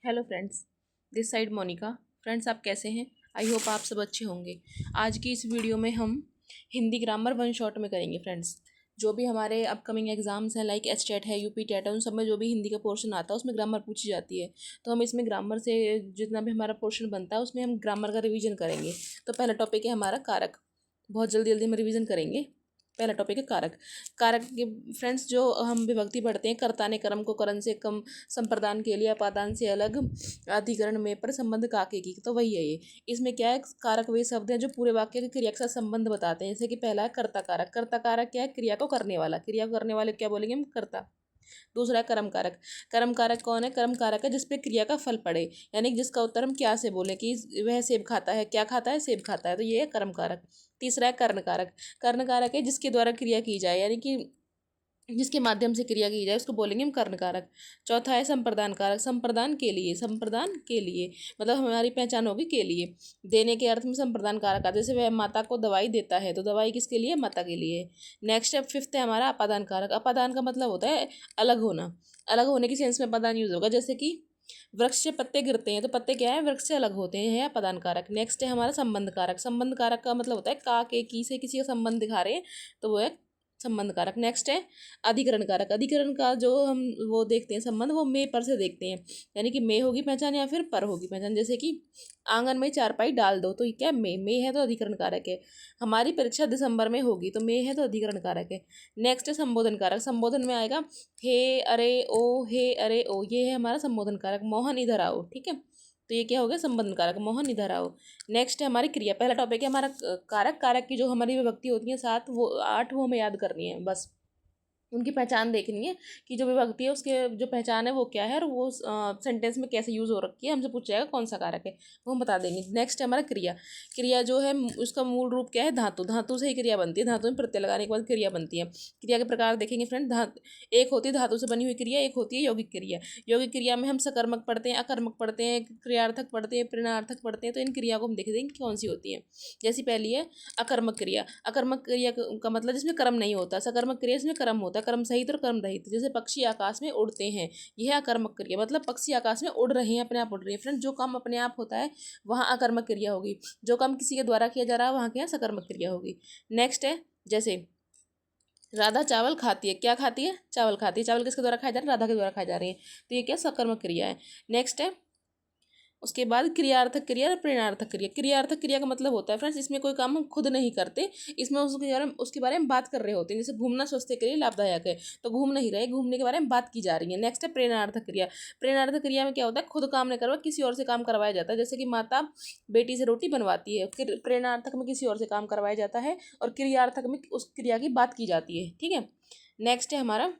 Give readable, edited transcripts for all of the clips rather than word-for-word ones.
Hello friends, this side Monika. Friends, आप कैसे हैं? आई होप आप सब अच्छे होंगे। आज की इस वीडियो में हम हिंदी ग्रामर वन शॉट में करेंगे। फ्रेंड्स, जो भी हमारे अपकमिंग एग्जाम्स हैं लाइक एचटेट है, यूपी टेट है, उन सब में जो भी हिंदी का पोर्शन आता है उसमें ग्रामर पूछी जाती है। तो हम इसमें ग्रामर से जितना भी हमारा पोर्शन बनता है उसमें हम ग्रामर का रिवीजन करेंगे। तो पहला टॉपिक है हमारा कारक। बहुत जल्दी जल्दी हम रिवीजन करेंगे। पहला टॉपिक है कारक। कारक के फ्रेंड्स, जो हम विभक्ति पढ़ते हैं, कर्ता ने कर्म को करण से कम, संप्रदान के लिए अपादान से अलग, अधिकरण में पर संबंध काके की, तो वही है ये। इसमें क्या है, कारक वे शब्द हैं जो पूरे वाक्य की क्रिया के साथ संबंध बताते हैं। जैसे कि पहला है कर्ता कारक। कर्ता कारक क्या है? क्रिया को करने वाला। क्रिया को करने वाले क्या बोलेंगे हम? कर्ता। दूसरा है कर्म कारक। कर्म कारक कौन है? कर्म कारक है जिसपे क्रिया का फल पड़े, यानी जिसका उत्तर हम क्या से बोले कि वह सेब खाता है। क्या खाता है? सेब खाता है। तो ये है कर्म कारक। तीसरा है कर्ण कारक। कर्ण कारक है जिसके द्वारा क्रिया की जाए, यानी कि जिसके माध्यम से क्रिया की जाए उसको बोलेंगे हम कर्ण कारक। चौथा है संप्रदान कारक। संप्रदान के लिए, संप्रदान के लिए मतलब हमारी पहचान होगी के लिए। देने के अर्थ में संप्रदान कारक आता है। जैसे वह माता को दवाई देता है, तो दवाई किसके लिए? माता के लिए। नेक्स्ट है फिफ्थ है हमारा अपादान कारक। अपादान का मतलब होता है अलग होना। अलग होने की सेंस में अपादान यूज होगा। जैसे कि वृक्ष से पत्ते गिरते हैं, तो पत्ते क्या है? वृक्ष से अलग होते हैं, है अपादान कारक। नेक्स्ट है हमारा संबंध कारक। संबंध कारक का मतलब होता है का के की से किसी का संबंध दिखा रहे हैं, तो वो है संबंध कारक। नेक्स्ट है अधिकरण कारक। अधिकरण का जो हम वो देखते हैं संबंध, वो मे पर से देखते हैं, यानी कि मे होगी पहचान या फिर पर होगी पहचान। जैसे कि आंगन में चारपाई डाल दो, तो ये क्या? मे है तो अधिकरण कारक है। हमारी परीक्षा दिसंबर में होगी, तो मे है तो अधिकरण कारक है। नेक्स्ट है संबोधन कारक। संबोधन में आएगा हे अरे ओ, हे अरे ओ, ये है हमारा संबोधन कारक। मोहन इधर आओ, ठीक है। तो ये क्या हो गया? संबोधन कारक। मोहन इधर आओ। नेक्स्ट है हमारी क्रिया। पहला टॉपिक है हमारा कारक। कारक की जो हमारी विभक्ति होती है 7, वो 8 वो हमें याद करनी है बस। उनकी पहचान देखनी है कि जो विभक्ति है उसके जो पहचान है वो क्या है, और वो सेंटेंस में कैसे यूज़ हो रखी है। हमसे पूछा जाएगा कौन सा कारक है, वो हम बता देंगे। नेक्स्ट है हमारा क्रिया। क्रिया जो है उसका मूल रूप क्या है? धातु। धातु से ही क्रिया बनती है। धातु में प्रत्यय लगाने के बाद क्रिया बनती है। क्रिया के प्रकार देखेंगे फ्रेंड। एक होती है धातु से बनी हुई क्रिया, एक होती है यौगिक क्रिया। यौगिक क्रिया में हम सकर्मक पढ़ते हैं, अकर्मक पढ़ते हैं, क्रियार्थक पढ़ते हैं, प्रेरणार्थक पढ़ते हैं। तो इन क्रिया को हम देख देंगे कौन सी होती है। जैसी पहली है अकर्मक क्रिया। अकर्मक क्रिया का मतलब जिसमें कर्म नहीं होता। सकर्मक क्रिया जिसमें कर्म होता है, कर्म सहित और कर्म रहित। जैसे पक्षी आकाश में उड़ते हैं, यह अकर्मक क्रिया, मतलब पक्षी आकाश में उड़ रहे हैं, अपने आप उड़ रहे हैं। फ्रेंड, जो काम अपने आप होता है वहाँ अकर्मक क्रिया होगी। जो काम किसी के द्वारा किया जा रहा है वहाँ क्या? सकर्मक क्रिया होगी। नेक्स्ट है जैसे राधा चावल खाती है। क्या खाती है? चावल खाती है। चावल किसके द्वारा खाए जा रहे हैं? राधा के द्वारा खाए जा रहे हैं। तो ये क्या? सकर्मक क्रिया है। नेक्स्ट है उसके बाद क्रियार्थक क्रिया और प्रेरणार्थक क्रिया। क्रियार्थक क्रिया का मतलब होता है फ्रेंड्स, इसमें कोई काम हम खुद नहीं करते, इसमें उसके बारे में बात कर रहे होते हैं। जैसे घूमना स्वास्थ्य के लिए लाभदायक है, तो घूम नहीं रहे, घूमने के बारे में बात की जा रही है। नेक्स्ट है प्रेरणार्थक क्रिया। प्रेरणार्थक क्रिया में क्या होता है? खुद काम नहीं करवा, किसी और से काम करवाया जाता है। जैसे कि माता बेटी से रोटी बनवाती है, फिर प्रेरणार्थक में किसी और से काम करवाया जाता है, और क्रियार्थक में उस क्रिया की बात की जाती है, ठीक है। नेक्स्ट है हमारा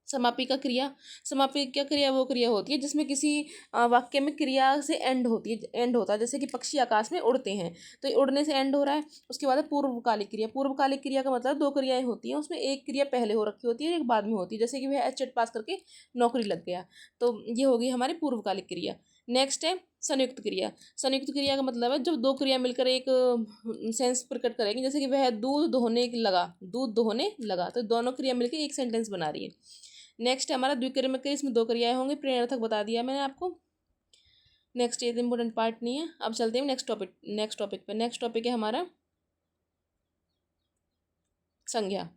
समापी का क्रिया। समापी क्या क्रिया? वो क्रिया होती है जिसमें किसी वाक्य में क्रिया से एंड होती है, एंड होता है। जैसे कि पक्षी आकाश में उड़ते हैं, तो ये उड़ने से एंड हो रहा है। उसके बाद है पूर्वकालिक क्रिया। पूर्वकालिक क्रिया का मतलब 2 क्रियाएं होती हैं, उसमें एक क्रिया पहले हो रखी होती है, एक बाद में होती है। जैसे कि वह एचटेट पास करके नौकरी लग गया, तो ये होगी हमारी पूर्वकालिक क्रिया। नेक्स्ट है संयुक्त क्रिया। संयुक्त क्रिया का मतलब है जब 2 क्रिया मिलकर एक सेंस प्रकट करेंगे। जैसे कि वह दूध दोहने लगा, दूध दोहने लगा, तो दोनों क्रिया मिलकर एक सेंटेंस बना रही है। नेक्स्ट है हमारा द्विक्रियात्मक क्रिया। इसमें 2 क्रियाएं होंगी। प्रेरणार्थक बता दिया मैंने आपको। नेक्स्ट, ये इंपॉर्टेंट पार्ट नहीं है। अब चलते हैं नेक्स्ट टॉपिक पे। नेक्स्ट टॉपिक है हमारा संज्ञा।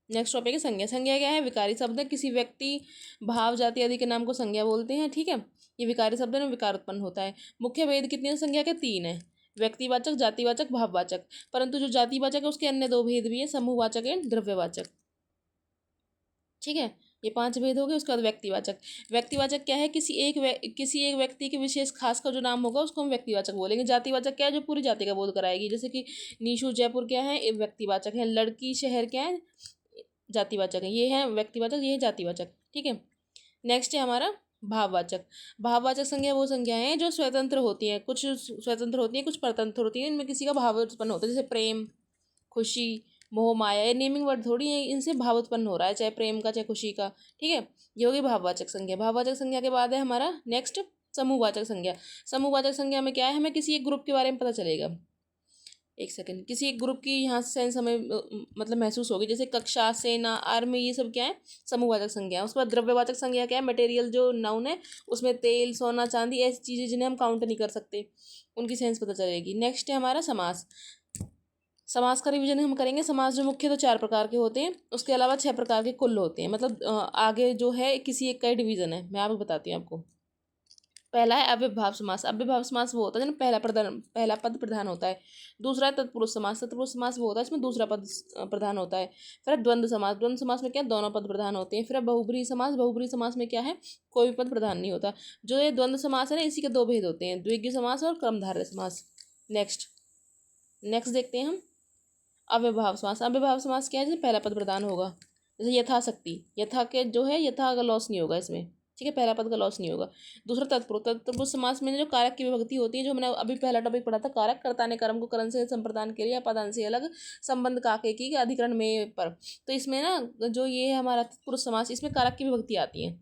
नेक्स्ट टॉपिक है संज्ञा। संज्ञा क्या है? विकारी शब्द है। किसी व्यक्ति, भाव, जाति आदि के नाम को संज्ञा बोलते हैं, ठीक है। ये विकारी शब्द है, विकार उत्पन्न होता है। मुख्य भेद कितने हैं संज्ञा के? 3 है। व्यक्तिवाचक, जातिवाचक, भाववाचक। परंतु जो जातिवाचक है उसके अन्य 2 भेद भी है, समूहवाचक एंड द्रव्यवाचक, ठीक है। ये 5 भेद हो गए। उसके बाद व्यक्तिवाचक। व्यक्तिवाचक क्या है? किसी एक व्यक्ति के विशेष खास का जो नाम होगा उसको हम व्यक्तिवाचक बोलेंगे। जातिवाचक क्या है? जो पूरी जाति का बोध कराएगी। जैसे कि नीशू जयपुर क्या है? ये व्यक्तिवाचक है। लड़की शहर क्या है? जातिवाचक है। ये है व्यक्तिवाचक, ये है जातिवाचक, ठीक है। नेक्स्ट है हमारा भाववाचक। भाववाचक संज्ञा वो संज्ञा है जो स्वतंत्र होती है, कुछ स्वतंत्र होती है, कुछ परतंत्र होती है। इनमें किसी का भाव उत्पन्न होता है। जैसे प्रेम, खुशी, मोह, माया। ये नेमिंग वर्ड थोड़ी है, इनसे भाव उत्पन्न हो रहा है, चाहे प्रेम का चाहे खुशी का, ठीक है। ये होगी भाववाचक संज्ञा। भाववाचक संज्ञा के बाद है हमारा नेक्स्ट समूहवाचक संज्ञा। समूहवाचक संज्ञा में क्या है? हमें किसी एक ग्रुप के बारे में पता चलेगा। एक सेकंड, किसी एक ग्रुप की यहाँ सेंस हमें मतलब महसूस होगी, जैसे कक्षा, सेना, आर्मी, ये सब क्या है, समूहवाचक संज्ञा है। उसके बाद द्रव्यवाचक संज्ञा क्या है, मटेरियल जो नाउन है उसमें तेल, सोना, चांदी, ऐसी चीज़ें जिन्हें हम काउंट नहीं कर सकते, उनकी सेंस पता चलेगी। नेक्स्ट है हमारा समास। समास का रिवीजन हम करेंगे। समास जो मुख्य तो 4 प्रकार के होते हैं, उसके अलावा 6 प्रकार के कुल होते हैं, मतलब आगे जो है किसी एक का ही डिवीजन है, मैं आपको बताती हूँ आपको। पहला है अव्ययभाव समास। अव्ययभाव समास वो होता है जिसमें पहला पद प्रधान होता है। दूसरा है तत्पुरुष समास। तत्पुरुष समास वो होता है इसमें दूसरा पद प्रधान होता है। फिर है द्वंद्व समास। द्वंद्व समास में क्या है, दोनों पद प्रधान होते हैं। फिर है बहुब्रीहि समास। बहुब्रीहि समास में क्या है, कोई भी पद प्रधान नहीं होता। जो ये द्वंद्व समास है ना, इसी के 2 भेद होते हैं, द्विगु समास और क्रमधारय समास। नेक्स्ट नेक्स्ट देखते हैं हम अव्ययभाव समास। अव्ययभाव समास क्या है, जैसे पहला पद प्रधान होगा, जैसे यथाशक्ति, यथा के जो है यथा का लॉस नहीं होगा इसमें, ठीक है, पहला पद का लॉस नहीं होगा। दूसरा तत्पुरुष। तत्पुरुष समास में जो कारक की विभक्ति होती है, जो हमने अभी पहला टॉपिक पढ़ा था, कारक कर्ता ने कर्म को करण से संप्रदान के लिए अपादान से अलग संबंध काके की अधिकरण में पर, तो इसमें ना जो ये है हमारा तत्पुरुष समास, इसमें कारक की विभक्ति आती है,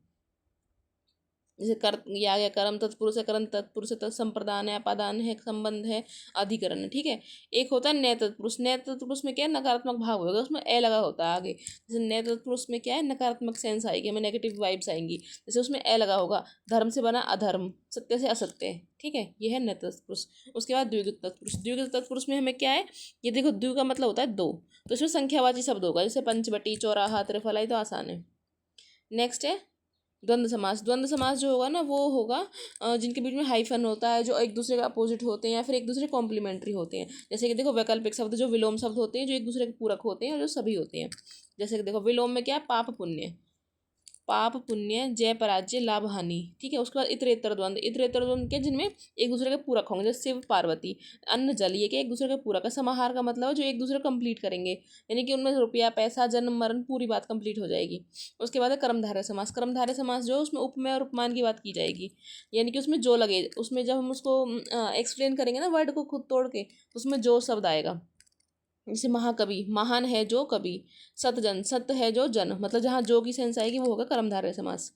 जैसे कर, ये आ गया कर्म तत्पुरुष है, कर्म तत्पुरुष है, संप्रदान है, अपादान है, संबंध है, अधिकरण है, ठीक है। एक होता है नए तत्पुरुष। नए तत्पुरुष में क्या है, नकारात्मक भाव होगा, उसमें ए लगा होता है आगे। जैसे नए तत्पुरुष में क्या है, नकारात्मक सेंस आएगी, हमें नेगेटिव वाइब्स आएंगी, जैसे उसमें ए लगा होगा, धर्म से बना अधर्म, सत्य से असत्य, ठीक है, ये है नए तत्पुरुष। उसके बाद द्विगुत तत्पुरुष। द्विगुत तत्पुरुष में हमें क्या है, ये देखो द्वि का मतलब होता है 2, तो इसमें संख्यावाची शब्द होगा, जैसे पंचवटी, चौराहा, त्रिफला, ये तो आसान है। नेक्स्ट है द्वंद्व समास। द्वंद्व समास जो होगा ना, वो होगा जिनके बीच में हाइफन होता है, जो एक दूसरे के अपोजिट होते हैं या फिर एक दूसरे कॉम्प्लीमेंट्री होते हैं। जैसे कि देखो वैकल्पिक शब्द, जो विलोम शब्द होते हैं, जो एक दूसरे के पूरक होते हैं और जो सभी होते हैं। जैसे कि देखो विलोम में क्या है, पाप पुण्य, पाप पुण्य, जय पराजय, लाभ हानि, ठीक है। उसके बाद इतरेतर द्वंद्व। इतरेतर द्वंद्व के जिनमें एक दूसरे के पूरक होंगे, जैसे शिव पार्वती, अन्न जल, ये क्या एक दूसरे के पूरक है। समाहार का मतलब है जो एक दूसरे को कंप्लीट करेंगे, यानी कि उनमें रुपया, पैसा, जन्म, मरण, पूरी बात कंप्लीट हो जाएगी। उसके बाद है कर्मधारय समास। कर्मधारय समास जो उसमें उपमेय और उपमान की बात की जाएगी, यानी कि उसमें जो लगे, उसमें जब हम उसको एक्सप्लेन करेंगे ना वर्ड को खुद तोड़ के, उसमें जो शब्द आएगा। जैसे महाकवि, महान है जो कवि, सतजन, सत्य है जो जन, मतलब जहाँ जो की सेंस आएगी वो होगा कर्मधारय समास।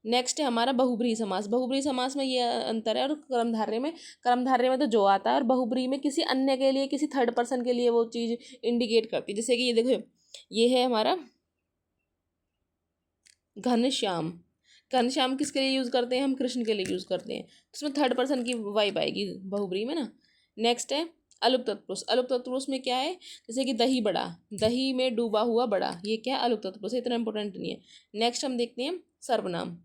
नेक्स्ट है हमारा बहुब्रीहि समास। बहुब्रीहि समास में ये अंतर है, और कर्मधारय में तो जो आता है, और बहुब्रीहि में किसी अन्य के लिए, किसी थर्ड पर्सन के लिए वो चीज़ इंडिकेट करती है। जैसे कि ये देखो, ये है हमारा घनश्याम। घनश्याम किसके लिए यूज़ करते हैं, हम कृष्ण के लिए यूज़ करते हैं, तो उसमें थर्ड पर्सन की वाइब आएगी बहुब्रीहि में ना। नेक्स्ट है अलुक तत्पुरुष। अलुक तत्पुरुष में क्या है, जैसे कि दही बड़ा, दही में डूबा हुआ बड़ा, ये क्या है, अलुक तत्पुरुष, इतना इंपॉर्टेंट नहीं है। नेक्स्ट हम देखते हैं सर्वनाम।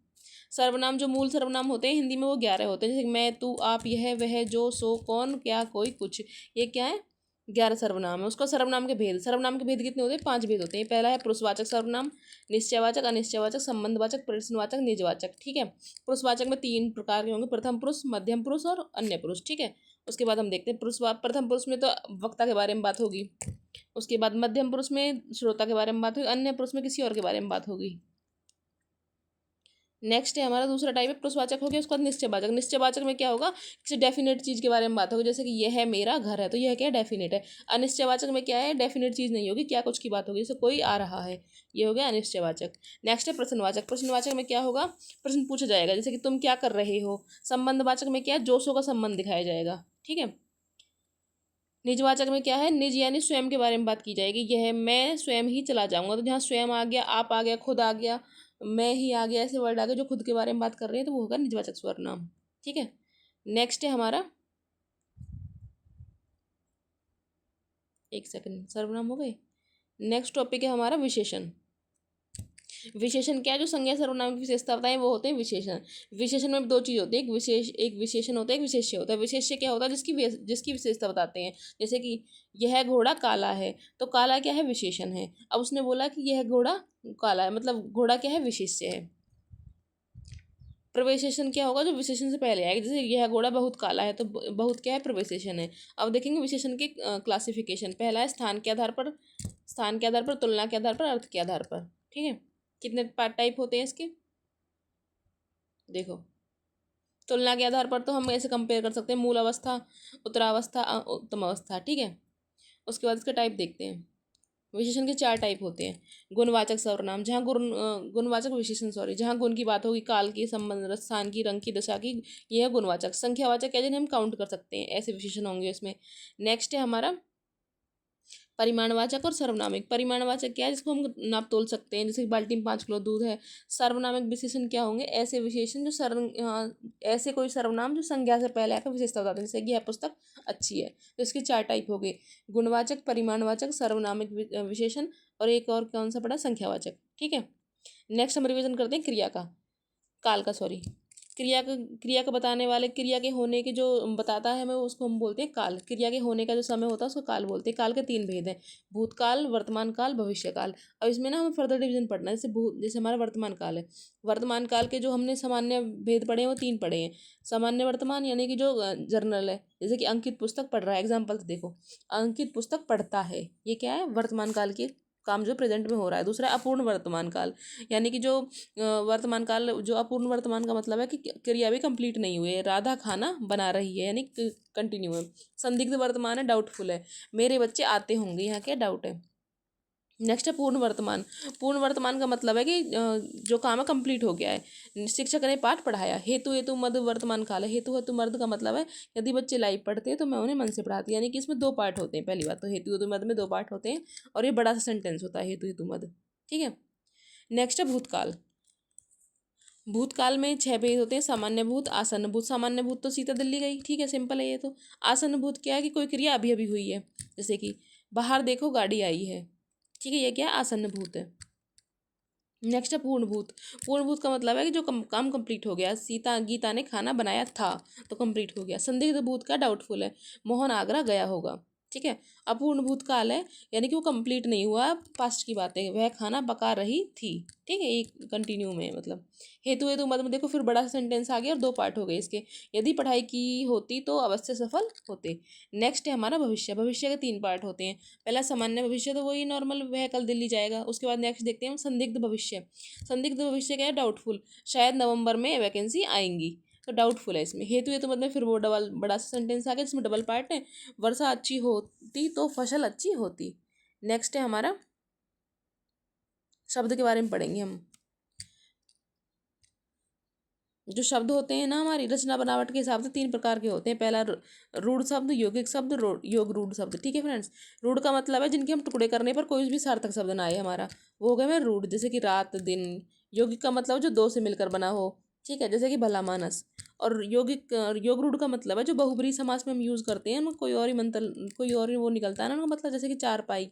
सर्वनाम जो मूल सर्वनाम होते हैं हिंदी में, वो 11 होते हैं, जैसे मैं, तू, आप, यह, वह, जो, सो, कौन, क्या, कोई, कुछ, ये क्या है, 11 सर्वनाम है। उसका सर्वनाम के भेद, सर्वनाम के भेद कितने होते हैं, 5 भेद होते हैं। पहला है पुरुषवाचक सर्वनाम, निश्चयवाचक, अनिश्चयवाचक, संबंधवाचक, प्रश्नवाचक, निजवाचक, ठीक है। पुरुषवाचक में 3 प्रकार के होंगे, प्रथम पुरुष, मध्यम पुरुष और अन्य पुरुष, ठीक है। उसके बाद हम देखते हैं प्रथम पुरुष में तो वक्ता के बारे में बात होगी, उसके बाद मध्यम पुरुष में श्रोता के बारे में बात होगी, अन्य पुरुष में किसी और के बारे में बात होगी। नेक्स्ट है हमारा दूसरा टाइप है पुरुषवाचक हो गया। उसके बाद निश्चयवाचक। निश्चयवाचक में क्या होगा, किसी डेफिनेट चीज़ के बारे में बात होगी, जैसे कि यह है मेरा घर है, तो यह क्या है, डेफिनेट है। अनिश्चयवाचक में क्या है, डेफिनेट चीज़ नहीं होगी, क्या कुछ की बात होगी, जैसे कोई आ रहा है, ये हो गया अनिश्चयवाचक। नेक्स्ट है प्रश्नवाचक। प्रश्नवाचक में क्या होगा, प्रश्न पूछा जाएगा, जैसे कि तुम क्या कर रहे हो। संबंधवाचक में क्या है, जोशों का संबंध दिखाया जाएगा, ठीक है। निजवाचक में क्या है, निज यानी स्वयं के बारे में बात की जाएगी, यह मैं स्वयं ही चला जाऊंगा, तो जहाँ स्वयं आ गया, आप आ गया, खुद आ गया, मैं ही आ गया, ऐसे वर्ड आ गए जो खुद के बारे में बात कर रहे हैं, तो वो होगा निजवाचक सर्वनाम, ठीक है। नेक्स्ट है हमारा, एक सेकंड, सर्वनाम हो गए। नेक्स्ट टॉपिक है हमारा विशेषण। विशेषण क्या है, जो संज्ञा सर्वनाम की विशेषता बताएं वो होते हैं विशेषण। विशेषण में 2 चीज़ होती है, एक विशेषण होता है, एक विशेष्य होता है। विशेष्य क्या होता है, जिसकी विशेषता बताते हैं, जैसे कि यह घोड़ा काला है, तो काला क्या है, विशेषण है। अब उसने बोला कि यह घोड़ा काला है, मतलब घोड़ा क्या है, विशेष्य है। प्रवेशेषण क्या होगा, जो विशेषण से पहले आएगा, जैसे यह घोड़ा बहुत काला है, तो बहुत क्या है, प्रवेशेषण है। अब देखेंगे विशेषण के क्लासिफिकेशन। पहला है स्थान के आधार पर, स्थान के आधार पर, तुलना के आधार पर, अर्थ के आधार पर, ठीक है। कितने पार्ट टाइप होते हैं इसके, देखो। तुलना के आधार पर तो हम ऐसे कंपेयर कर सकते हैं, मूल अवस्था, उत्तरावस्था, उत्तम अवस्था, ठीक है। उसके बाद इसका टाइप देखते हैं। विशेषण के 4 टाइप होते हैं। गुणवाचक सर्वनाम, जहाँ गुणवाचक विशेषण, सॉरी, जहाँ गुण की बात होगी, काल की, संबंध, स्थान की, रंग की, दशा की, यह है गुणवाचक। संख्यावाचक है जिन्हें हम काउंट कर सकते हैं, ऐसे विशेषण होंगे इसमें। नेक्स्ट है हमारा परिमाणवाचक और सर्वनामिक। परिमाणवाचक क्या है, जिसको हम नाप तोल सकते हैं, जैसे कि बाल्टी में 5 किलो दूध है। सर्वनामिक विशेषण क्या होंगे, ऐसे विशेषण जो ऐसे कोई सर्वनाम जो संज्ञा से पहले आकर विशेषता बताते हैं, जैसे कि यह पुस्तक अच्छी है। तो इसके 4 टाइप हो गए, गुणवाचक, परिमाणवाचक, सर्वनामिक विशेषण, और एक और कौन सा पड़ा, संख्यावाचक। ठीक है, नेक्स्ट हम रिविजन करते हैं क्रिया का, काल का, सॉरी, क्रिया का बताने वाले, क्रिया के होने के जो बताता है हमें, उसको हम बोलते हैं काल। क्रिया के होने का जो समय होता है उसको काल बोलते हैं। काल के 3 भेद हैं, भूतकाल, वर्तमान काल, भविष्य काल। अब इसमें ना हमें फर्दर डिवीजन पढ़ना है। जैसे हमारा वर्तमान काल है, वर्तमान काल के जो हमने सामान्य भेद पढ़े हैं वो 3 पढ़े हैं। सामान्य वर्तमान यानी कि जो जर्नल है, जैसे कि अंकित पुस्तक पढ़ रहा है, एग्जाम्पल देखो, अंकित पुस्तक पढ़ता है, ये क्या है, वर्तमान काल की काम जो प्रेजेंट में हो रहा है। दूसरा अपूर्ण वर्तमान काल, यानी कि जो वर्तमान काल, जो अपूर्ण वर्तमान का मतलब है कि क्रिया भी कंप्लीट नहीं हुई है, राधा खाना बना रही है, यानी कंटिन्यू है। संदिग्ध वर्तमान है, डाउटफुल है, मेरे बच्चे आते होंगे, यहाँ क्या डाउट है। नेक्स्ट है पूर्ण वर्तमान। पूर्ण वर्तमान का मतलब है कि जो काम है कंप्लीट हो गया है, शिक्षक ने पाठ पढ़ाया। हेतु हेतु मद वर्तमान काल है। हेतु हेतु मद का मतलब है यदि बच्चे लाइव पढ़ते हैं तो मैं उन्हें मन से पढ़ाती, यानी कि इसमें 2 पार्ट होते हैं। पहली बात तो हेतु हेतु मद में 2 पार्ट होते हैं, और ये बड़ा सा सेंटेंस होता है हेतु हेतु मद। ठीक है, नेक्स्ट है भूतकाल। भूतकाल में 6 भेद होते हैं, सामान्य भूत, आसन्न भूत। सामान्य भूत तो सीता दिल्ली गई, ठीक है, सिंपल है ये तो। आसन्न भूत क्या है कि कोई क्रिया अभी अभी हुई है, जैसे कि बाहर देखो गाड़ी आई है, ठीक है, ये क्या है, आसन्न भूत है। नेक्स्ट है पूर्ण भूत। पूर्ण भूत का मतलब है कि जो काम कंप्लीट हो गया, गीता ने खाना बनाया था तो कंप्लीट हो गया। संदिग्ध भूत का डाउटफुल है, मोहन आगरा गया होगा। ठीक है, अपूर्ण भूत काल है, यानी कि वो कंप्लीट नहीं हुआ, पास्ट की बात है, वह खाना पका रही थी। ठीक है, एक कंटिन्यू में मतलब। हेतु हेतु मत में देखो फिर बड़ा सेंटेंस आ गया और 2 पार्ट हो गए इसके। यदि पढ़ाई की होती तो अवश्य सफल होते। नेक्स्ट है हमारा भविष्य। भविष्य के 3 पार्ट होते हैं। पहला सामान्य भविष्य, तो वही नॉर्मल, वह कल दिल्ली जाएगा। उसके बाद नेक्स्ट देखते हैं हम संदिग्ध भविष्य। संदिग्ध भविष्य क्या है, डाउटफुल, शायद नवंबर में वैकेंसी आएंगी, तो डाउटफुल है इसमें। हेतु हेतु मतलब फिर वो डबल बड़ा सा सेंटेंस आ गया जिसमें डबल पार्ट है। वर्षा अच्छी होती तो फसल अच्छी होती। नेक्स्ट है हमारा शब्द के बारे में पढ़ेंगे हम। जो शब्द होते हैं ना, हमारी रचना बनावट के हिसाब से 3 प्रकार के होते हैं। पहला रूढ़ शब्द, यौगिक शब्द, योग रूढ़ शब्द। ठीक है फ्रेंड्स, रूढ़ का मतलब है जिनके हम टुकड़े करने पर कोई भी सार्थक शब्द ना आए हमारा, वो हो गया मैं रूढ़, जैसे कि रात दिन। यौगिक का मतलब जो 2 से मिलकर बना हो, ठीक है, जैसे कि भला मानस। और योग रूढ़ का मतलब है जो बहुब्रीहि समास में हम यूज़ करते हैं, उनमें कोई और ही वो निकलता है ना उनका मतलब, जैसे कि चारपाई,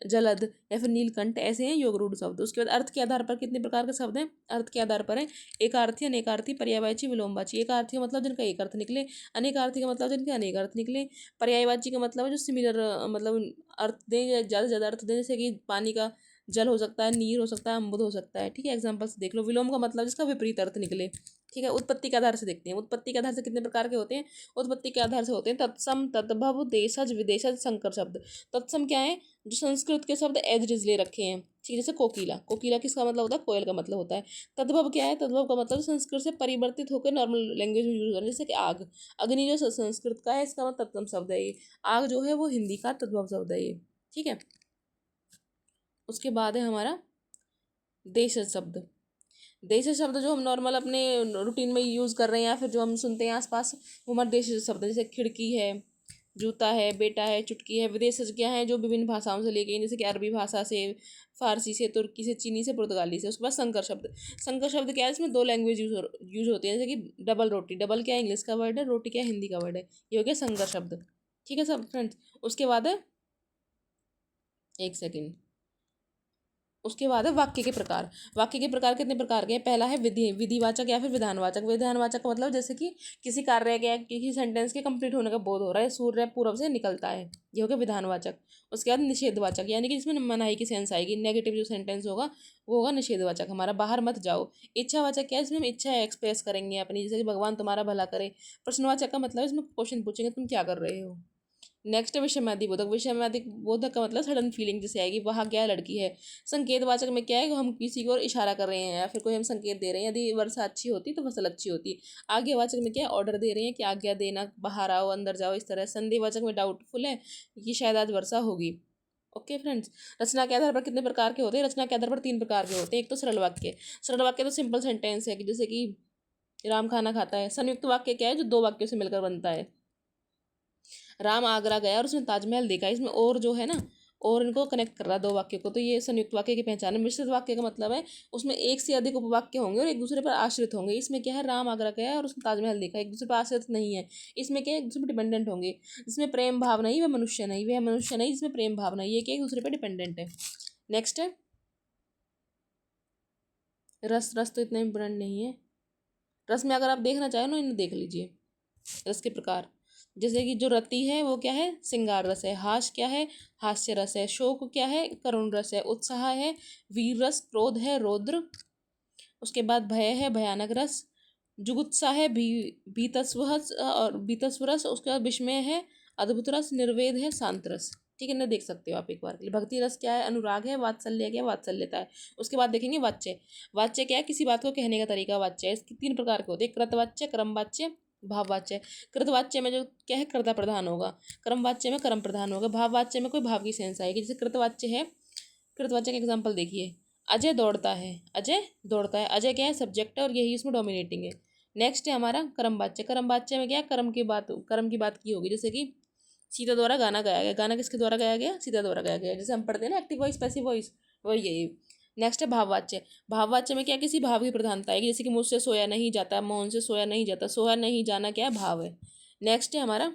जलद या फिर नीलकंठ, ऐसे हैं योग रूढ़ शब्द। उसके बाद अर्थ के आधार पर कितने प्रकार के शब्द हैं, अर्थ के आधार पर है एकार्थी, अनेकार्थी, पर्यायवाची, विलोमवाची। एकार्थी का मतलब जिनका एक अर्थ निकले, अनेकार्थी का मतलब जिनके अनेक अर्थ निकले, पर्यायवाची का मतलब है जो सिमिलर मतलब अर्थ दें, ज़्यादा से ज़्यादा अर्थ दें, जैसे कि पानी का जल हो सकता है, नीर हो सकता है, अम्बुद हो सकता है। ठीक है, एग्जाम्पल से देख लो। विलोम का मतलब जिसका विपरीत अर्थ निकले। ठीक है, उत्पत्ति के आधार से देखते हैं। उत्पत्ति के आधार से कितने प्रकार के होते हैं, उत्पत्ति के आधार से होते हैं तत्सम, तद्भव, देशज, विदेशज, संकर शब्द। तत्सम क्या है, जो संस्कृत के शब्द एज इट इज ले रखे हैं। ठीक है, जैसे कोकिला, कोकिला किसका मतलब होता है, कोयल का मतलब होता है। तद्भव क्या है, तद्भव का मतलब संस्कृत से परिवर्तित होकर नॉर्मल लैंग्वेज में यूज होना, जैसे कि आग। अग्नि जो संस्कृत का है, इसका मतलब तत्सम शब्द है ये। आग जो है वो हिंदी का तद्भव शब्द है ये। ठीक है, उसके बाद है हमारा देशज शब्द। देशज शब्द जो हम नॉर्मल अपने रूटीन में यूज़ कर रहे हैं या फिर जो हम सुनते हैं आसपास, वो हमारे देशज शब्द है। जैसे खिड़की है, जूता है, बेटा है, चुटकी है। विदेशज क्या है, जो विभिन्न भाषाओं से लेके, जैसे कि अरबी भाषा से, फारसी से, तुर्की से, चीनी से, पुर्तगाली से। उसके बाद संकर शब्द। संकर शब्द क्या है, इसमें 2 लैंग्वेज यूज होती है, जैसे कि डबल रोटी। डबल क्या है, इंग्लिश का वर्ड है, रोटी क्या है, हिंदी का वर्ड है। ये हो गया संकर शब्द। ठीक है सब फ्रेंड्स, उसके बाद है, एक सेकेंड, उसके बाद है वाक्य के प्रकार। वाक्य के प्रकार कितने प्रकार के हैं, पहला है विधिवाचक या फिर विधानवाचक। विधानवाचक का मतलब जैसे कि किसी कार्य के, किसी सेंटेंस के कंप्लीट होने का बोध हो रहा है, सूर्य पूर्व से निकलता है, ये हो गया विधानवाचक। उसके बाद निषेधवाचक, यानी कि जिसमें मनाही की सेंस आएगी, नेगेटिव जो सेंटेंस होगा वो होगा निषेधवाचक हमारा, बाहर मत जाओ। इच्छावाचक क्या है, इसमें हम इच्छा एक्सप्रेस करेंगे अपनी, जैसे कि भगवान तुम्हारा भला करे। प्रश्नवाचक का मतलब इसमें क्वेश्चन पूछेंगे, तुम क्या कर रहे हो। नेक्स्ट विषमवादी बोधक। विषमवादी बोधक का मतलब सडन फीलिंग जैसे आएगी, वहाँ क्या लड़की है। संकेतवाचक में क्या है, हम किसी को इशारा कर रहे हैं या फिर कोई हम संकेत दे रहे हैं, यदि वर्षा अच्छी होती तो फसल अच्छी होती। आज्ञावाचक में क्या है, ऑर्डर दे रहे हैं कि आज्ञा देना, बाहर आओ, अंदर जाओ, इस तरह। संदेहवाचक में डाउटफुल है कि शायद आज वर्षा होगी। ओके फ्रेंड्स, रचना के आधार पर कितने प्रकार के होते हैं, रचना के आधार पर 3 प्रकार के होते हैं। एक तो सरल वाक्य। सरल वाक्य तो सिंपल सेंटेंस है कि जैसे कि राम खाना खाता है। संयुक्त वाक्य क्या है, जो 2 वाक्यों से मिलकर बनता है। राम आगरा गया और उसने ताजमहल देखा। इसमें और जो है ना, और इनको कनेक्ट कर रहा है दो वाक्य को, तो ये संयुक्त वाक्य की पहचान है। मिश्रित वाक्य का मतलब है उसमें एक से अधिक उपवाक्य होंगे और एक दूसरे पर आश्रित होंगे। इसमें क्या है, राम आगरा गया और उसने ताजमहल देखा, एक दूसरे पर आश्रित नहीं है। इसमें क्या है, एक दूसरे पर डिपेंडेंट होंगे। जिसमें प्रेम भाव नहीं वह मनुष्य नहीं, वह मनुष्य नहीं जिसमें प्रेम भाव नहीं, ये क्या एक दूसरे पर डिपेंडेंट है। नेक्स्ट है रस। रस तो इतना इम्पोर्टेंट नहीं है। रस में अगर आप देखना चाहें ना, इन्हें देख लीजिए रस के प्रकार। जैसे कि जो रति है वो क्या है, श्रृंगार रस है। हास क्या है, हास्य रस है। शोक क्या है, करुण रस है। उत्साह है, वीर रस। क्रोध है, रौद्र। उसके बाद भय है, भयानक रस। जुगुत्सा है, भीतस्वरस और भीतस्वरस। उसके बाद विस्मय है, अद्भुत रस। निर्वेद है, शांत रस। ठीक है ना, देख सकते हो आप एक बार के लिए। भक्ति रस क्या है, अनुराग है। वात्सल्य क्या, वात्सल्यता है। उसके बाद देखेंगे वाच्य। वाच्य क्या है, किसी बात को कहने का तरीका। वाच्य है, इसके 3 प्रकार के होते हैं, कृतवाच्य, क्रमवाच्य, भाववाच्य। कृतवाच्य में जो क्या है, कर्ता प्रधान होगा। क्रमवाच्य में कर्म प्रधान होगा। भाववाच्य में कोई भाव की सेंस आएगी। जैसे कृतवाच्य है, कृतवाच्य का एग्जाम्पल देखिए, अजय दौड़ता है। अजय दौड़ता है, अजय क्या है, सब्जेक्ट है और यही इसमें डोमिनेटिंग है। नेक्स्ट है हमारा कर्मवाच्य। कर्मवाच्य में क्या है, कर्म की बात की होगी। जैसे कि सीता द्वारा गाना गाया गया। गाना किसके द्वारा गाया गया, सीता द्वारा गाया गया। जैसे हम पढ़ते हैं ना एक्टिव वॉइस, पैसिव वॉइस, वही यही। नेक्स्ट है भाववाच्य। भाववाच्य में क्या, किसी भाव की प्रधानता आएगी। जैसे कि मुझसे सोया नहीं जाता, मोहन से सोया नहीं जाता। सोया नहीं जाना क्या है, भाव है। नेक्स्ट है हमारा,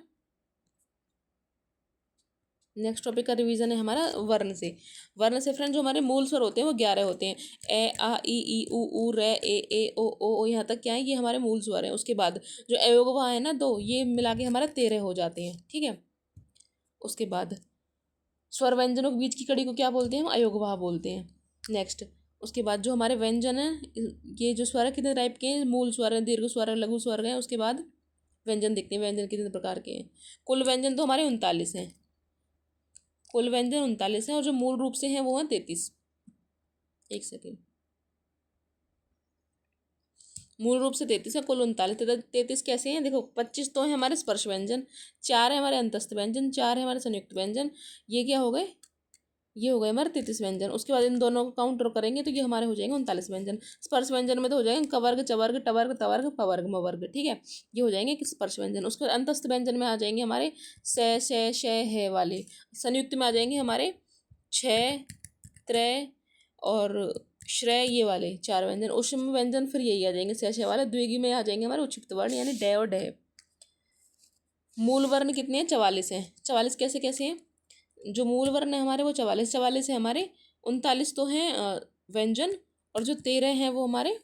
नेक्स्ट टॉपिक का रिवीजन है हमारा वर्ण से। वर्ण से फ्रेंड जो हमारे मूल स्वर होते हैं वो 11 होते हैं। ए आ ई उ रे ए ओ यहाँ तक क्या है, ये हमारे मूल स्वर हैं। उसके बाद जो अयोगवा है ना 2, ये मिला के हमारे 13 हो जाते हैं। ठीक है, उसके बाद स्वर व्यंजनों के बीच की कड़ी को क्या बोलते हैं, हम अयोगवाह बोलते हैं। नेक्स्ट, उसके बाद जो हमारे व्यंजन है, ये जो स्वर है कितने टाइप के हैं, मूल स्वर है, दीर्घ स्वर है, लघु स्वर है। उसके बाद व्यंजन देखते हैं, व्यंजन कितने प्रकार के हैं। कुल व्यंजन तो हमारे 39 हैं। कुल व्यंजन 39 हैं और जो मूल रूप से हैं वो हैं 33। एक सेकेंड, मूल रूप से 33 है, कुल 39। 33 कैसे हैं, देखो 25 तो है हमारे स्पर्श व्यंजन, 4 है हमारे अंतस्थ व्यंजन, 4 है हमारे संयुक्त व्यंजन। ये क्या हो गए, ये हो गए हमारे 33 व्यंजन। उसके बाद इन दोनों को काउंटर करेंगे तो ये हमारे हो जाएंगे 39 व्यंजन। स्पर्श व्यंजन में तो हो जाएंगे कवर्ग, चवर्ग, टवर्ग, तवर्ग, पवर्ग, मवर्ग। ठीक है, ये हो जाएंगे स्पर्श व्यंजन। उसके बाद अंतस्थ व्यंजन में आ जाएंगे हमारे से, शय, है वाले। संयुक्त में आ जाएंगे हमारे छः, त्रय और श्रेय, ये वाले 4 व्यंजन। ऊष्म व्यंजन फिर यही आ जाएंगे शय वाले। द्विगी में आ जाएंगे हमारे उक्षिप्त वर्ण यानी डे और डे। मूल वर्ण कितने हैं, 44 हैं। 44 कैसे कैसे हैं, जो मूल वर्ण है हमारे वो 44 है हमारे। 39 तो हैं व्यंजन, और जो 13 हैं वो हमारे,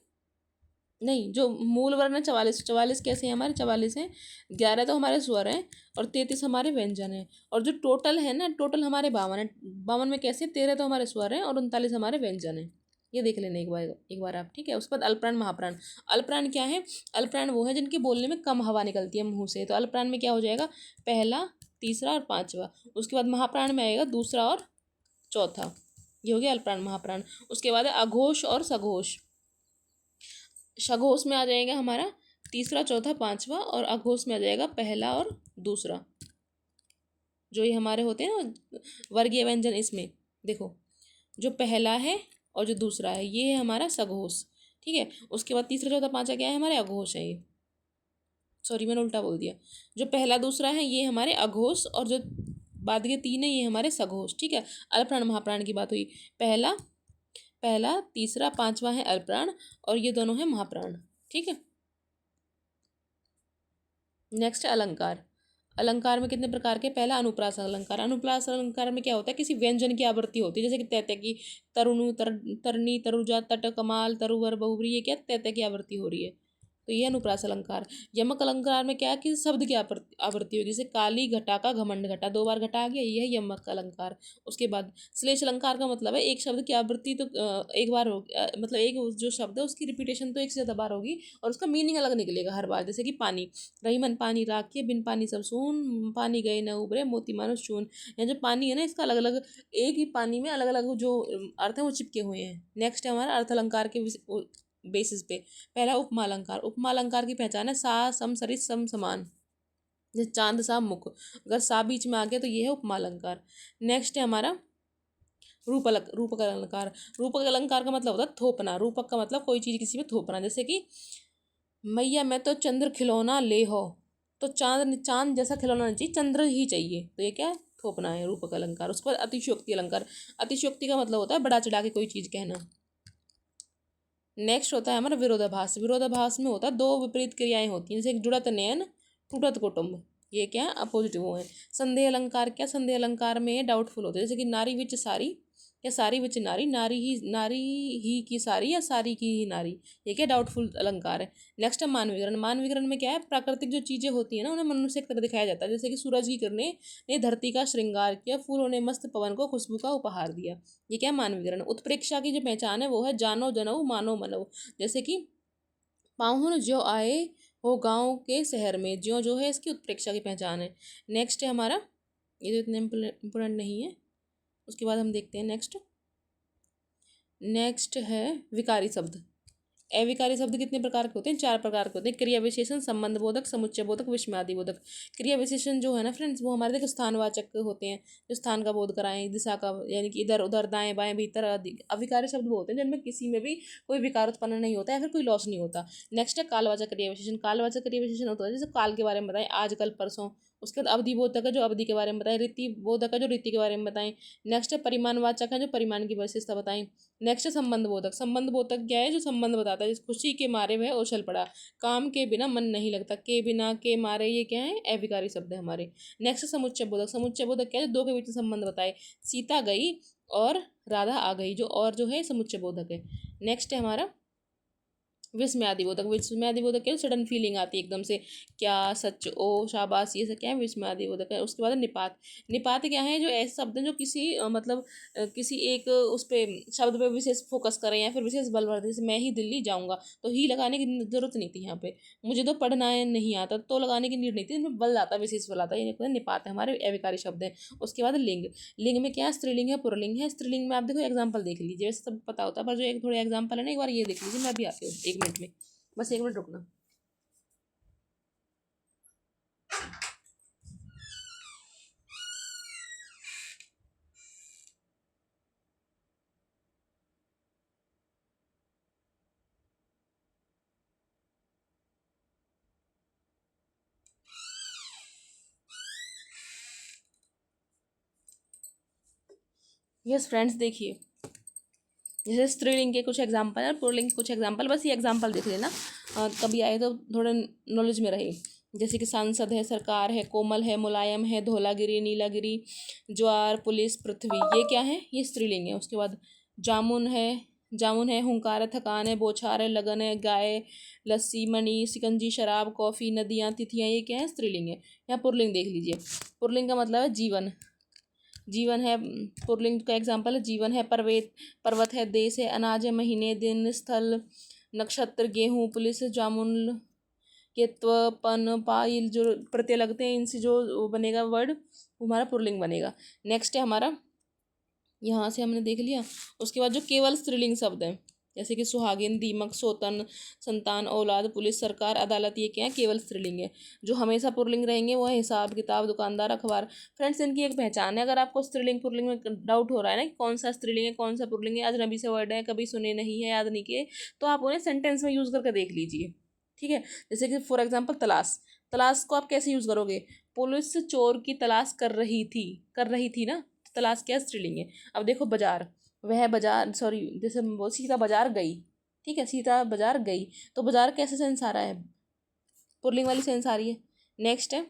नहीं, जो मूल वर्ण है 44 कैसे हैं हमारे, 44 हैं। 11 तो हमारे स्वर हैं और 33 हमारे व्यंजन हैं। और जो टोटल है ना, टोटल हमारे 52 है। 52 में कैसे, 13 तो हमारे स्वर हैं और 39 हमारे व्यंजन हैं। ये देख लेना एक बार आप। ठीक है, उसके बाद अल्पप्राण महाप्राण। अल्पप्राण क्या है, अल्पप्राण वो है जिनके बोलने में कम हवा निकलती है मुंह से। तो अल्पप्राण में क्या हो जाएगा, पहला, तीसरा और पांचवा। उसके बाद महाप्राण में आएगा दूसरा और चौथा। ये हो गया अल्पप्राण महाप्राण। उसके बाद है अघोष और सघोष। सघोष में आ जाएगा हमारा तीसरा, चौथा, पांचवा, और अघोष में आ जाएगा पहला और दूसरा। जो ये हमारे होते हैं ना वर्गीय व्यंजन, इसमें देखो जो पहला है और जो दूसरा है ये है हमारा सघोष। ठीक है, उसके बाद तीसरा, चौथा, पांचवा क्या है हमारे अघोष है। ये सॉरी मैंने उल्टा बोल दिया। जो पहला दूसरा है ये हमारे अघोष और जो बाद के 3 है ये हमारे सघोष। ठीक है, अल्पप्राण महाप्राण की बात हुई। पहला, तीसरा, पांचवा है अल्पप्राण और ये दोनों है महाप्राण। ठीक है, नेक्स्ट अलंकार। अलंकार में कितने प्रकार के, पहला अनुप्रास अलंकार। अनुप्रास अलंकार में क्या होता है, किसी व्यंजन की आवृत्ति होती है। जैसे कि तैतय की, तरुणु, तरनी, तरुजा, तट, कमाल, तरुवर, बहुव्री, ये क्या तैतय की आवृत्ति हो रही है, तो ये अनुप्रास अलंकार। यमक अलंकार में क्या है कि शब्द की आवृत्ति होगी। जैसे काली घटा का घमंड घटा, 2 बार घटा आ गया, ये है यमक अलंकार। उसके बाद श्लेष अलंकार का मतलब है एक शब्द की आवृत्ति तो एक बार होगी, मतलब एक जो शब्द है उसकी रिपीटेशन तो एक से ज़्यादा बार होगी और उसका मीनिंग अलग निकलेगा हर बार। जैसे कि पानी, रही मन पानी राखिए, बिन पानी सब सून, पानी गए न उबरे, मोती मानुष चून। यहाँ जो पानी है ना, इसका अलग अलग, एक ही पानी में अलग अलग जो अर्थ है वो चिपके हुए हैं। नेक्स्ट है हमारा अर्थ अलंकार के बेसिस पे। पहला उपमा अलंकार। उपमा अलंकार की पहचान है सा, सम, सरिस, सम, समान। जैसे चांद, सा, मुख, अगर सा बीच में आ गया तो ये है उपमा अलंकार। नेक्स्ट है हमारा रूपक अलंकार। रूपक अलंकार का मतलब होता है थोपना। रूपक का मतलब कोई चीज़ किसी में थोपना। जैसे कि मैया मैं तो चंद्र खिलौना ले हो, तो चांद जैसा खिलौना नहीं चाहिए, चंद्र ही चाहिए, तो ये क्या है, थोपना है रूपक अलंकार। उसके बाद अतिशयोक्ति अलंकार। अतिशयोक्ति का मतलब होता है बढ़ा चढ़ा के कोई चीज़ कहना। नेक्स्ट होता है हमारा विरोधाभास। विरोधाभास में होता है दो विपरीत क्रियाएं होती हैं, जैसे एक जुड़त नयन टूटत कुटुंब, ये क्या है अपोजिट वो है। संदेह अलंकार। क्या संदेह अलंकार में डाउटफुल होते हैं, जैसे कि नारी विच सारी या सारी विच नारी, नारी ही की सारी या सारी की ही नारी, ये क्या डाउटफुल अलंकार है। नेक्स्ट है मानविकरण। मानविकरण में क्या है, प्राकृतिक जो चीज़ें होती है ना उन्हें मनुष्य की तरह दिखाया जाता है, जैसे कि सूरज की किरणें ने धरती का श्रृंगार किया, फूलों ने मस्त पवन को खुशबू का उपहार दिया, ये क्या मानविकरण। उत्प्रेक्षा की जो पहचान है वो है जानो जनऊ मानो मनऊ, जैसे कि पाहुन जो आए हो गांव के शहर में, ज्यों जो है इसकी उत्प्रेक्षा की पहचान है। नेक्स्ट है हमारा, ये तो इतने इम्पोर्टेंट नहीं है, उसके बाद हम देखते हैं नेक्स्ट। नेक्स्ट है विकारी शब्द। अविकारी शब्द कितने प्रकार के होते हैं, 4 प्रकार के होते हैं। क्रिया विशेषण, संबंध बोधक, समुच्चय बोधक, विस्मयादि बोधक। क्रिया विशेषण जो है ना फ्रेंड्स, वो हमारे देखो स्थानवाचक होते हैं, जो स्थान का बोध कराएं, दिशा का, यानी कि इधर उधर दाएं बाएं भीतर आदि। अविकारी शब्द वो होते हैं जिनमें किसी में भी कोई विकार उत्पन्न नहीं होता है, फिर कोई लॉस नहीं होता। नेक्स्ट है कालवाचक क्रिया विशेषण। कालवाचक क्रिया विशेषण होता है जैसे काल के बारे में बताएं, आज कल परसों। उसके बाद अवधि बोधक है जो अवधि के बारे में बताएं, रीति बोधक है जो रीति के बारे में बताएं। नेक्स्ट है परिमाणवाचक है जो परिमाण की विशेषता बताएं। नेक्स्ट है संबंध बोधक। संबंध बोधक क्या है, जो संबंध बताता है, जैसे खुशी के मारे वह उछल पड़ा, काम के बिना मन नहीं लगता, के बिना के मारे, ये क्या है अविकारी शब्द है हमारे। नेक्स्ट है समुच्चय बोधक। समुच्चय बोधक क्या है, दो के बीच में संबंध बताए, सीता गई और राधा आ गई, जो और जो है समुच्चय बोधक है। नेक्स्ट है हमारा विस्मयादि बोधक। विस्मयादि बोधक क्या है, सडन फीलिंग आती है एकदम से, क्या सच ओ शाबाश, ये सब क्या है विस्मयादि बोधक है। उसके बाद निपात। निपात क्या है, जो ऐसे शब्द हैं जो किसी मतलब किसी एक उस पे शब्द पे विशेष फोकस करें या फिर विशेष बल भर दें, जैसे मैं ही दिल्ली जाऊंगा, तो ही लगाने की जरूरत नहीं थी यहाँ पे, मुझे तो पढ़ना है नहीं आता तो लगाने की नीड नहीं थी, इनमें बल आता, विशेष बल आता है, ये निपात है हमारे अविकारी शब्द है। उसके बाद लिंग। लिंग में क्या है, स्त्रीलिंग है पुरलिंग है। स्त्रीलिंग में आप देखो एग्जाम्पल देख लीजिए, वैसे सब पता होता है पर जो एक थोड़े एग्जाम्पल है ना, एक बार ये देख लीजिए, मैं भी आती हूँ 1 मिनट में, बस 1 मिनट रुकना। यस फ्रेंड्स, देखिए जैसे स्त्रीलिंग के कुछ एग्जाम्पल है, पुल्लिंग के कुछ एग्जाम्पल, बस ये एग्जाम्पल देख लेना, कभी आए तो थोड़ा नॉलेज में रहे। जैसे कि सांसद है, सरकार है, कोमल है, मुलायम है, धौलागिरी, नीलागिरी, ज्वार, पुलिस, पृथ्वी, ये क्या है, ये स्त्रीलिंग है। उसके बाद जामुन है, जामुन है, हुंकार है, थकान है, बौछार है, लगन है, गाय, लस्सी, मणि, शिकंजी, शराब, कॉफ़ी, नदियाँ, तिथियाँ, ये क्या है स्त्रीलिंग है। यहाँ पुल्लिंग देख लीजिए, पुल्लिंग का मतलब है जीवन, जीवन है, पुल्लिंग का एग्जाम्पल है जीवन है, पर्वत है, देश है, अनाज है, महीने, दिन, स्थल, नक्षत्र, गेहूँ, पुलिस, जामुन, केत्व, पन, पाइल, जो प्रत्यय लगते हैं इनसे जो बनेगा वर्ड, हमारा पुल्लिंग बनेगा। नेक्स्ट है हमारा, यहाँ से हमने देख लिया। उसके बाद जो केवल स्त्रीलिंग शब्द हैं, जैसे कि सुहागिन, दीमक, सोतन, संतान, औलाद, पुलिस, सरकार, अदालत, ये क्या है केवल स्त्रीलिंग है। जो हमेशा पुल्लिंग रहेंगे वो है हिसाब किताब, दुकानदार, अखबार। फ्रेंड्स, इनकी एक पहचान है, अगर आपको स्त्रीलिंग पुल्लिंग में डाउट हो रहा है ना कि कौन सा स्त्रीलिंग है कौन सा पुल्लिंग है, अजनबी से वर्ड है, कभी सुने नहीं है, याद नहीं किए, तो आप उन्हें सेंटेंस में यूज़ करके देख लीजिए, ठीक है। जैसे कि फॉर एग्जाम्पल तलाश। तलाश को आप कैसे यूज़ करोगे, पुलिस चोर की तलाश कर रही थी ना, तलाश क्या स्त्रीलिंग है। अब देखो बाजार, वह बाजार, सॉरी जैसे वो सीता बाजार गई, ठीक है, सीता बाजार गई, तो बाजार कैसे सेंस आ रहा है, पुल्लिंग वाली सेंस आ रही है। नेक्स्ट है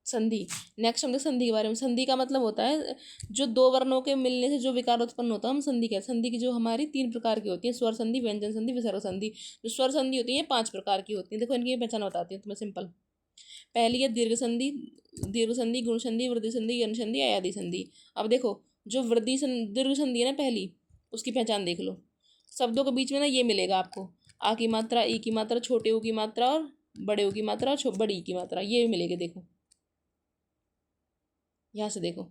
संधि। नेक्स्ट हम देख संधि के बारे में। संधि का मतलब होता है जो दो वर्णों के मिलने से जो विकार उत्पन्न होता है, हम संधि कहते हैं। संधि की जो हमारी 3 प्रकार की होती है, स्वर संधि, व्यंजन संधि, विसर्ग संधि। जो स्वर संधि होती है 5 प्रकार की होती है, देखो इनकी पहचान बताती हूँ तुम्हें सिंपल। पहली है दीर्घ संधि, दीर्घ संधि, गुण संधि, वृद्धि संधि, यन संधि, अयादि संधि। अब देखो जो दीर्घ संधि है ना पहली, उसकी पहचान देख लो। शब्दों के बीच में ना ये मिलेगा आपको, आ की मात्रा, ई की मात्रा, छोटे ऊ की मात्रा और बड़े ऊ की मात्रा और बड़ी ई की मात्रा, ये मिलेगी। देखो यहाँ से देखो,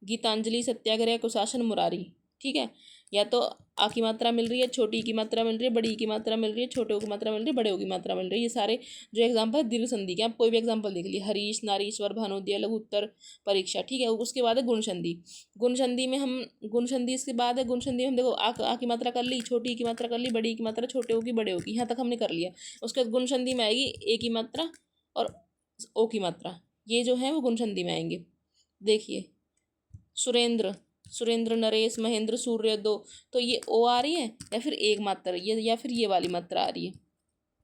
गीतांजलि, सत्याग्रह, कुशासन, मुरारी, ठीक है। या तो आ की मात्रा मिल रही है, छोटी की मात्रा मिल रही है, बड़ी की मात्रा मिल रही है, छोटे की मात्रा मिल रही है, बड़े की मात्रा मिल रही है। ये सारे जो एग्जाम्पल है दीर्घ संधि के, आप कोई भी एग्जाम्पल देख लीजिए, हरीश, नारीश्वर, भानुद्या, लघु उत्तर परीक्षा, ठीक है। उसके बाद है गुण संधि। गुण संधि में हम, गुण संधि इसके बाद है, गुण संधि में हम देखो आ की मात्रा कर ली, छोटी की मात्रा कर ली, बड़ी की मात्रा, छोटे की, बड़े की, यहाँ तक हमने कर लिया। उसके बाद गुण संधि में आएगी ए की मात्रा और ओ की मात्रा, ये जो है वो गुण संधि में आएंगे। देखिए, सुरेंद्र, सुरेंद्र, नरेश, महेंद्र, सूर्य, दो, तो ये ओ आ रही है या फिर एक मात्रा ये, या फिर ये वाली मात्रा आ रही है,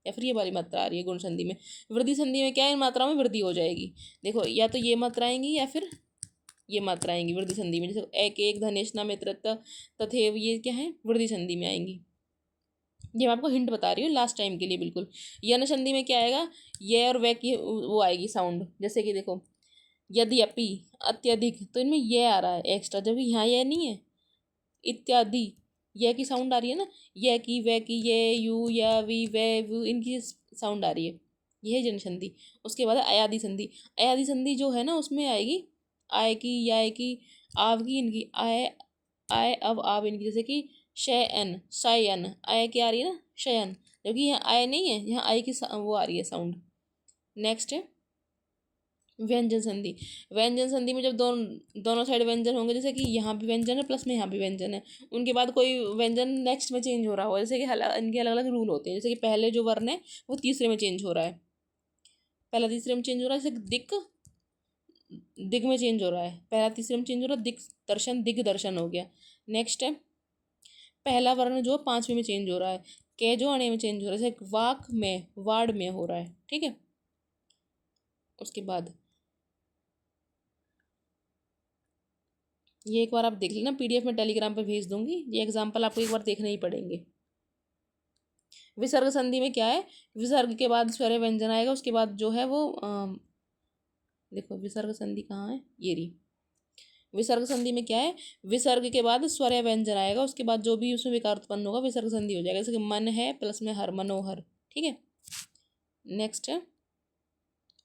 या फिर ये वाली मात्रा आ रही है गुण संधि में। वृद्धि संधि में क्या है, इन मात्राओं में वृद्धि हो जाएगी। देखो, या तो ये मात्रा आएंगी या फिर ये मात्रा आएंगी वृद्धि संधि में। जैसे एक एक, धनेशना, मित्रत्व, तथेव, ये क्या है, वृद्धि संधि में आएंगी। ये मैं आपको हिंट बता रही हूँ लास्ट टाइम के लिए बिल्कुल। यन संधि में क्या आएगा, ये और वे की वो आएगी साउंड। जैसे कि देखो, यद्यपि, अत्यधिक, तो इनमें ये आ रहा है एक्स्ट्रा, जबकि यहाँ ये नहीं है। इत्यादि, यह की साउंड आ रही है ना, यह की, वह की, ये, यू, या, वी, वे, वू, इनकी साउंड आ रही है। यह है जन संधि। उसके बाद अयादि संधि। अयादि संधि जो है ना, उसमें आएगी आय की, या की, आव की, इनकी आय, आय, अब, आव, इनकी। जैसे कि शयन, शयन, आय की आ रही है ना, शयन, जबकि यहाँ आय नहीं है, यहाँ आय की वो आ रही है साउंड। नेक्स्ट है व्यंजन संधि। व्यंजन संधि में जब दोनों साइड व्यंजन होंगे, जैसे कि यहाँ भी व्यंजन है प्लस में यहाँ भी व्यंजन है, उनके बाद कोई व्यंजन नेक्स्ट में चेंज हो रहा हो, जैसे कि इनके अलग अलग रूल होते हैं। जैसे कि पहले जो वर्ण है वो तीसरे में चेंज हो रहा है, पहला तीसरे में चेंज हो रहा है। जैसे दिक, दिग में चेंज हो रहा है, पहला तीसरे में चेंज हो रहा है, दिक दर्शन, दिग दर्शन हो गया। नेक्स्ट है पहला वर्ण जो 5वें में चेंज हो रहा है, के जो अणे में चेंज हो रहा है, जैसे वाक में, वाड में हो रहा है, ठीक है। उसके बाद ये एक बार आप देख लेना, पीडीएफ में टेलीग्राम पे भेज दूंगी, ये एग्जाम्पल आपको एक बार देखने ही पड़ेंगे। विसर्ग संधि में क्या है, विसर्ग के बाद स्वर व्यंजन आएगा, उसके बाद जो है वो देखो विसर्ग संधि कहाँ है, ये रही। विसर्ग संधि में क्या है, विसर्ग के बाद स्वर व्यंजन आएगा, उसके बाद जो भी उसमें विकार उत्पन्न होगा विसर्ग संधि हो जाएगा। जैसे कि मन है प्लस में हर, मनोहर, ठीक है। नेक्स्ट है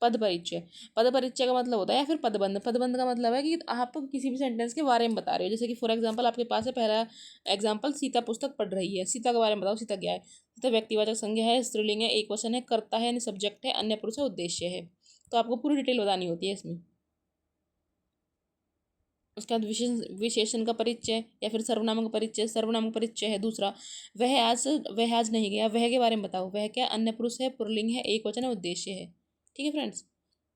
पद परिचय। पद परिचय का मतलब होता है या फिर पदबंध। पदबंध का मतलब है कि आप किसी भी सेंटेंस के बारे में बता रहे हो। जैसे कि फॉर एग्जांपल आपके पास है पहला एग्जांपल, सीता पुस्तक पढ़ रही है, सीता के बारे में बताओ, सीता क्या है। सीता व्यक्तिवाचक संज्ञा है, स्त्रीलिंग है, एक वचन है, कर्ता है यानी सब्जेक्ट है, अन्य पुरुष है, उद्देश्य है। तो आपको पूरी डिटेल बतानी होती है इसमें। उसके बाद विशेषण का परिचय या फिर सर्वनाम का परिचय। सर्वनाम का परिचय है दूसरा, वह आज नहीं गया, वह के बारे में बताओ, वह क्या, अन्य पुरुष है, पुल्लिंग है, एक वचन है, उद्देश्य है, ठीक है फ्रेंड्स।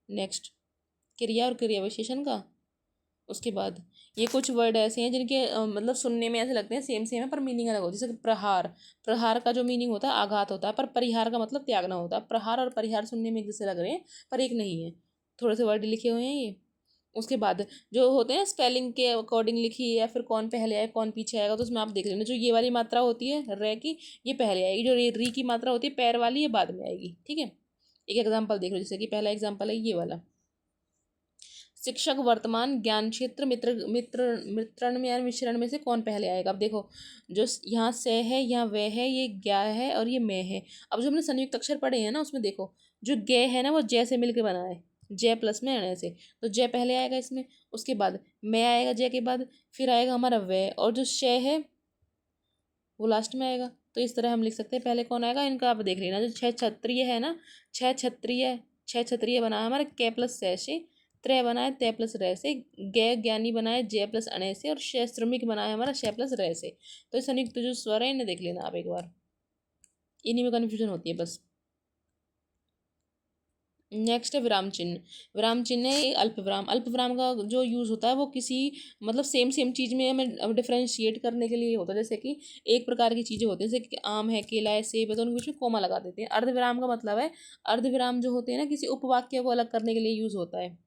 नेक्स्ट क्रिया और क्रिया विशेषण का। उसके बाद ये कुछ वर्ड ऐसे हैं जिनके मतलब सुनने में ऐसे लगते हैं सेम सेम है पर मीनिंग अलग होती है। जैसे प्रहार, प्रहार का जो मीनिंग होता है आघात होता है, पर परिहार का मतलब त्यागना होता है। प्रहार और परिहार सुनने में एक जैसे लग रहे हैं पर एक नहीं है, थोड़े से वर्ड लिखे हुए हैं ये। उसके बाद जो होते हैं स्पेलिंग के अकॉर्डिंग लिखी है या फिर कौन पहले आए कौन पीछे आएगा, तो उसमें आप देख लेना। जो ये वाली मात्रा होती है रे की, ये पहले आएगी। जो री की मात्रा होती है पैर वाली, ये बाद में आएगी, ठीक है। एक एग्जाम्पल देख लो, जैसे कि पहला एग्जाम्पल है ये वाला, शिक्षक वर्तमान ज्ञान क्षेत्र मित्र मित्र मित्रण में या मिश्रण में से कौन पहले आएगा। अब देखो, जो यहाँ से है, यहाँ वे है, ये ज्ञा है और ये मैं है। अब जो हमने संयुक्त अक्षर पढ़े हैं ना, उसमें देखो जो गे है ना वो जय से मिलकर बना है, जय प्लस में अणे से, तो जय पहले आएगा इसमें। उसके बाद मैं आएगा जय के बाद, फिर आएगा हमारा वे, और जो शय है वो लास्ट में आएगा। तो इस तरह हम लिख सकते हैं। पहले कौन आएगा इनका आप देख लेना। जो छह क्षत्रिय है ना, छह क्षत्रिय बना है हमारे कै प्लस सै से, त्रय बना है तय प्लस रह से, गै ज्ञानी बना है जय प्लस अणय से, और शय श्रमिक बना है हमारा शय प्लस रह से। तो इस संयुक्त जो स्वर है इन्हें देख लेना आप एक बार, इन्हीं में कन्फ्यूजन होती है बस। नेक्स्ट है विराम चिन्ह। विराम चिन्ह है अल्प विराम। अल्प विराम का जो यूज़ होता है वो किसी मतलब सेम सेम चीज़ में हमें डिफ्रेंशिएट करने के लिए होता है। जैसे कि एक प्रकार की चीज़ें होती हैं, जैसे कि आम है, केला है, सेब है, तो उनके बीच में कोमा लगा देते हैं। अर्धविराम का मतलब है, अर्धविराम जो होते हैं ना किसी उपवाक्य को अलग करने के लिए यूज़ होता है।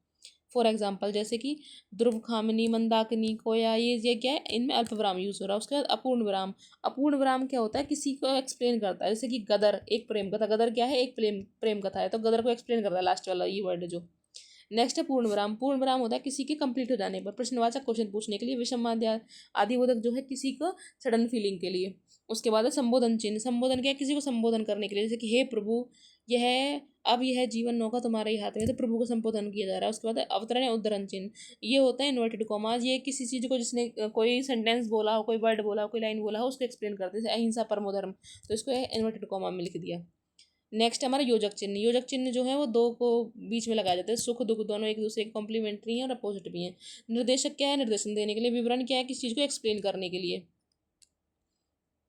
फॉर एग्जाम्पल जैसे कि ध्रुव, खामिनी, मंदाकिनी, कोया, ये क्या है, इनमें अल्प विराम यूज हो रहा है। उसके बाद अपूर्ण विराम। अपूर्ण विराम क्या होता है, किसी को एक्सप्लेन करता है। जैसे कि गदर एक प्रेम कथा, गदर क्या है, एक प्रेम प्रेम कथा है, तो गदर को एक्सप्लेन करता है लास्ट वाला ये वर्ड जो। नेक्स्ट है पूर्ण विराम। पूर्ण विराम होता है किसी के कंप्लीट हो जाने पर, प्रश्नवाचक क्वेश्चन पूछने के लिए। विषम आदिबोधक जो है किसी को सडन फीलिंग के लिए। उसके बाद है संबोधन चिन्ह। संबोधन क्या है, किसी को संबोधन करने के लिए। जैसे कि हे प्रभु, यह अब यह जीवन नौका तुम्हारे ही हाथ में, तो प्रभु को संबोधन किया जा रहा है। उसके बाद अवतरण या उद्धरण चिन्ह, ये होता है इन्वर्टेड कॉमाज। ये किसी चीज़ को जिसने कोई सेंटेंस बोला हो, कोई वर्ड बोला हो, कोई लाइन बोला हो, उसको एक्सप्लेन करते हैं। जैसे अहिंसा परमो धर्म, तो इसको इन्वर्टेड कॉमा में लिख दिया। नेक्स्ट हमारा योजक चिन्ह। योजक चिन्ह जो है वो दो को बीच में लगाया जाता है। सुख दुख दोनों एक दूसरे के कॉम्प्लीमेंट्री हैं और अपोजिट भी हैं। निर्देशक क्या है, निर्देशन देने के लिए। विवरण क्या है, किसी चीज़ को एक्सप्लेन करने के लिए।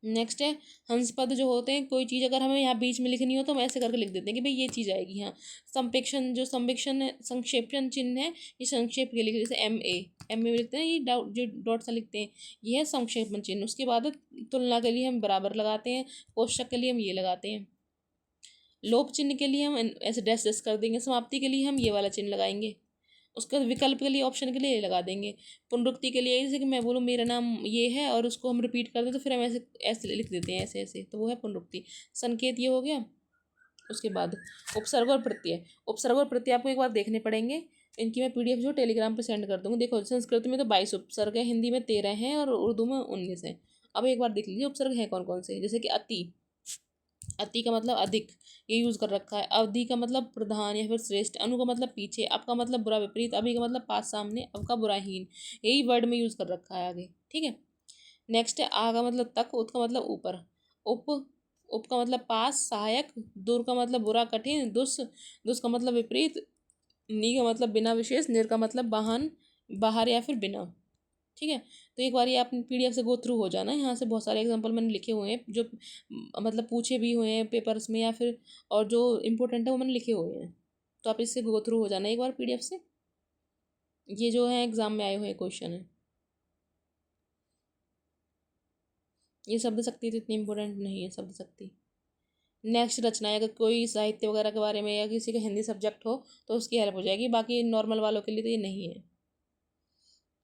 नेक्स्ट है हंस पद जो होते हैं, कोई चीज़ अगर हमें यहाँ बीच में लिखनी हो तो हम ऐसे करके लिख देते हैं कि भाई ये चीज़ आएगी। हाँ, संपेक्षण जो संपेक्षण है, संक्षेपण चिन्ह है, ये संक्षेप के लिए, जैसे एम ए लिखते हैं, ये जो डॉट सा लिखते हैं, ये है संक्षेपण चिन्ह। उसके बाद तुलना के लिए हम बराबर लगाते हैं, कोष्टक के लिए हम ये लगाते हैं, लोप चिन्ह के लिए हम ऐसे डैश डैश कर देंगे, समाप्ति के लिए हम ये वाला चिन्ह लगाएंगे, उसका विकल्प के लिए ऑप्शन के लिए ये लगा देंगे, पुनरुक्ति के लिए जैसे कि मैं बोलूँ मेरा नाम ये है और उसको हम रिपीट कर दें तो फिर हम ऐसे ऐसे लिख देते हैं, ऐसे ऐसे, तो वो है पुनरुक्ति। संकेत ये हो गया। उसके बाद उपसर्ग और प्रत्यय, उपसर्ग और प्रत्यय आपको एक बार देखने पड़ेंगे। इनकी मैं पीडीएफ जो टेलीग्राम पे सेंड कर दूँगी। देखो संस्कृत में तो 22 उपसर्ग है, हिंदी में 13 हैं और उर्दू में 19 है। अब एक बार देख लीजिए उपसर्ग है कौन कौन से, जैसे कि अति, अति का मतलब अधिक, ये यूज़ कर रखा है। अवधि का मतलब प्रधान या फिर श्रेष्ठ, अनु का मतलब पीछे, अप का मतलब बुरा विपरीत, अभी का मतलब पास सामने, अब का बुराहीन, यही वर्ड में यूज़ कर रखा है आगे। ठीक है। नेक्स्ट है आ का मतलब तक, उत का मतलब ऊपर, उप, उप का मतलब पास सहायक, दूर का मतलब बुरा कठिन, दुस, दुस का मतलब विपरीत, नी का मतलब बिना विशेष, निर का मतलब वाहन, बाहर या फिर बिना। ठीक है। तो एक बार ये आप पीडीएफ से गो थ्रू हो जाना, यहाँ से बहुत सारे एग्जांपल मैंने लिखे हुए हैं जो मतलब पूछे भी हुए हैं पेपर्स में या फिर, और जो इम्पोर्टेंट है वो मैंने लिखे हुए हैं, तो आप इससे गो थ्रू हो जाना एक बार पीडीएफ से। ये जो है एग्जाम में आए हुए क्वेश्चन है। ये शब्द शक्ति तो इतनी इम्पोर्टेंट नहीं है शब्द शक्ति। नेक्स्ट रचना है, अगर कोई साहित्य वगैरह के बारे में या किसी का हिंदी सब्जेक्ट हो तो उसकी हेल्प हो जाएगी, बाकी नॉर्मल वालों के लिए तो ये नहीं है।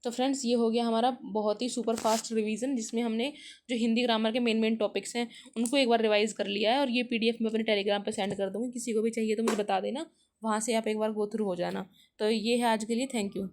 तो फ्रेंड्स ये हो गया हमारा बहुत ही सुपर फास्ट रिवीजन, जिसमें हमने जो हिंदी ग्रामर के मेन मेन टॉपिक्स हैं उनको एक बार रिवाइज कर लिया है, और ये पीडीएफ मैं अपने टेलीग्राम पे सेंड कर दूँगी, किसी को भी चाहिए तो मुझे बता देना, वहाँ से आप एक बार गो थ्रू हो जाना। तो ये है आज के लिए, थैंक यू।